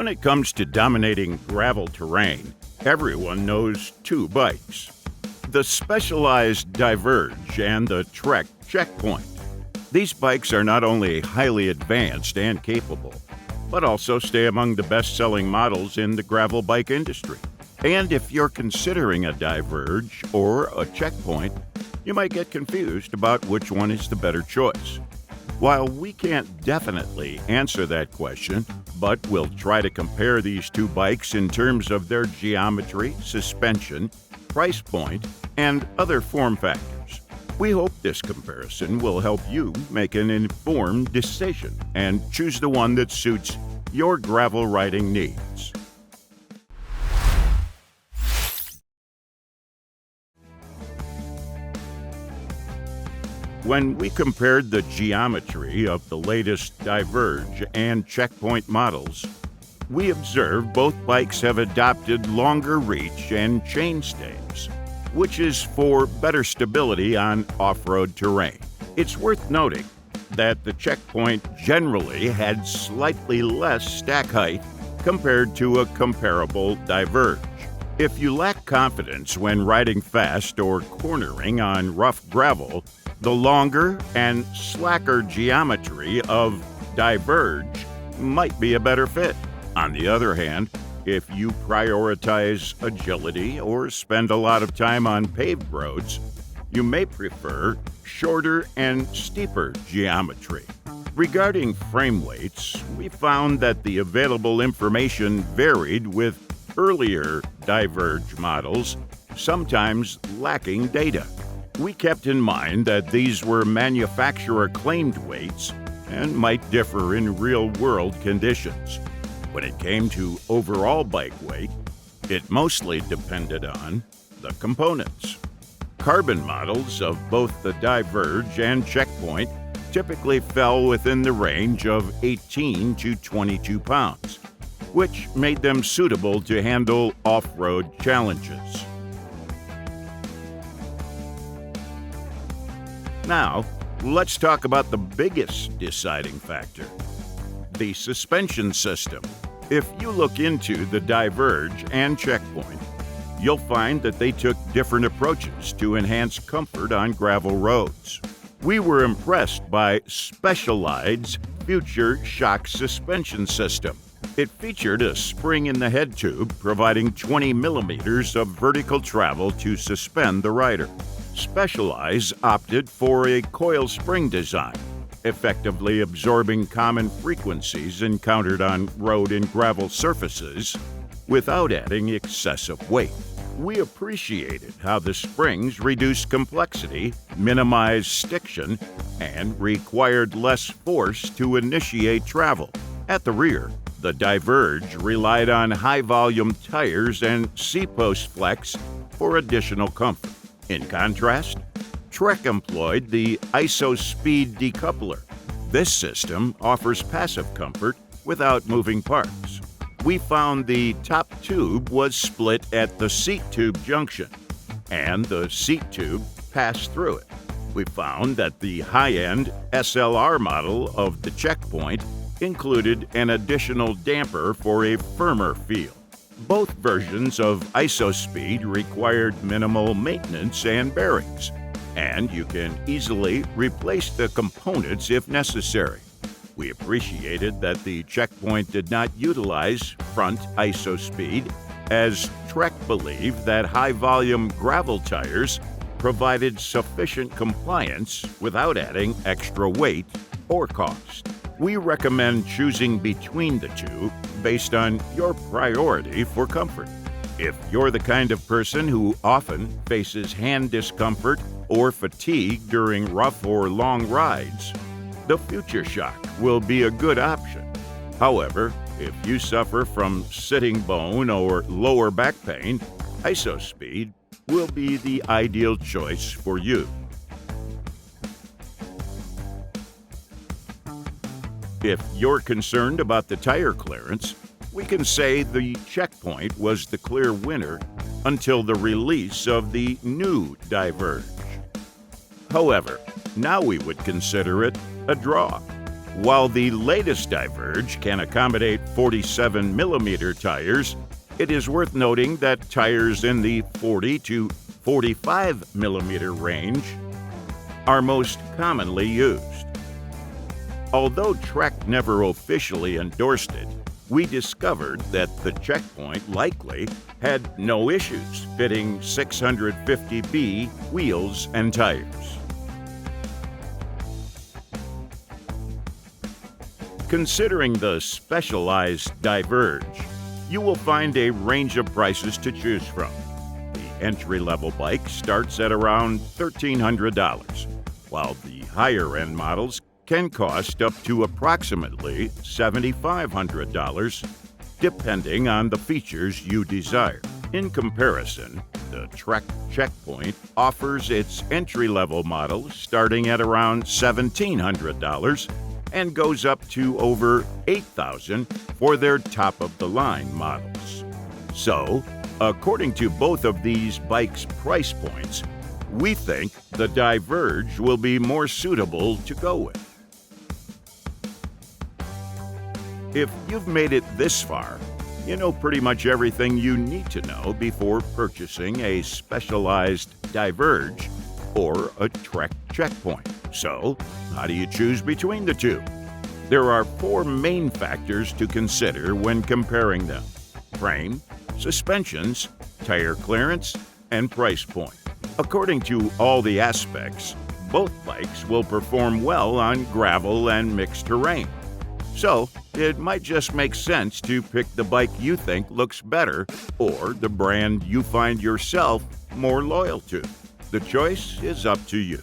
When it comes to dominating gravel terrain, everyone knows two bikes: the Specialized Diverge and the Trek Checkpoint. These bikes are not only highly advanced and capable, but also stay among the best-selling models in the gravel bike industry. And if you're considering a Diverge or a Checkpoint, you might get confused about which one is the better choice. While we can't definitely answer that question, but we'll try to compare these two bikes in terms of their geometry, suspension, price point, and other form factors. We hope this comparison will help you make an informed decision and choose the one that suits your gravel riding needs. When we compared the geometry of the latest Diverge and Checkpoint models, we observed both bikes have adopted longer reach and chainstays, which is for better stability on off-road terrain. It's worth noting that the Checkpoint generally had slightly less stack height compared to a comparable Diverge. If you lack confidence when riding fast or cornering on rough gravel, the longer and slacker geometry of Diverge might be a better fit. On the other hand, if you prioritize agility or spend a lot of time on paved roads, you may prefer shorter and steeper geometry. Regarding frame weights, we found that the available information varied, with earlier Diverge models sometimes lacking data. We kept in mind that these were manufacturer-claimed weights and might differ in real-world conditions. When it came to overall bike weight, it mostly depended on the components. Carbon models of both the Diverge and Checkpoint typically fell within the range of 18 to 22 pounds, which made them suitable to handle off-road challenges. Now, let's talk about the biggest deciding factor: the suspension system. If you look into the Diverge and Checkpoint, you'll find that they took different approaches to enhance comfort on gravel roads. We were impressed by Specialized's Future Shock suspension system. It featured a spring in the head tube, providing 20 millimeters of vertical travel to suspend the rider. Specialized opted for a coil spring design, effectively absorbing common frequencies encountered on road and gravel surfaces without adding excessive weight. We appreciated how the springs reduced complexity, minimized stiction, and required less force to initiate travel. At the rear, the Diverge relied on high-volume tires and C-post flex for additional comfort. In contrast, Trek employed the ISO-speed decoupler. This system offers passive comfort without moving parts. We found the top tube was split at the seat tube junction, and the seat tube passed through it. We found that the high-end SLR model of the Checkpoint included an additional damper for a firmer feel. Both versions of ISO-speed required minimal maintenance and bearings, and you can easily replace the components if necessary. We appreciated that the Checkpoint did not utilize front ISO-speed, as Trek believed that high-volume gravel tires provided sufficient compliance without adding extra weight or cost. We recommend choosing between the two based on your priority for comfort. If you're the kind of person who often faces hand discomfort or fatigue during rough or long rides, the Future Shock will be a good option. However, if you suffer from sitting bone or lower back pain, ISO-speed will be the ideal choice for you. If you're concerned about the tire clearance, we can say the Checkpoint was the clear winner until the release of the new Diverge. However, now we would consider it a draw. While the latest Diverge can accommodate 47mm tires, it is worth noting that tires in the 40 to 45mm range are most commonly used. Although Trek never officially endorsed it, we discovered that the Checkpoint likely had no issues fitting 650B wheels and tires. Considering the Specialized Diverge, you will find a range of prices to choose from. The entry-level bike starts at around $1,300, while the higher-end models can cost up to approximately $7,500, depending on the features you desire. In comparison, the Trek Checkpoint offers its entry-level models starting at around $1,700 and goes up to over $8,000 for their top-of-the-line models. So, according to both of these bikes' price points, we think the Diverge will be more suitable to go with. If you've made it this far, you know pretty much everything you need to know before purchasing a Specialized Diverge or a Trek Checkpoint. So, how do you choose between the two? There are 4 main factors to consider when comparing them: frame, suspensions, tire clearance, and price point. According to all the aspects, both bikes will perform well on gravel and mixed terrain. So, it might just make sense to pick the bike you think looks better or the brand you find yourself more loyal to. The choice is up to you.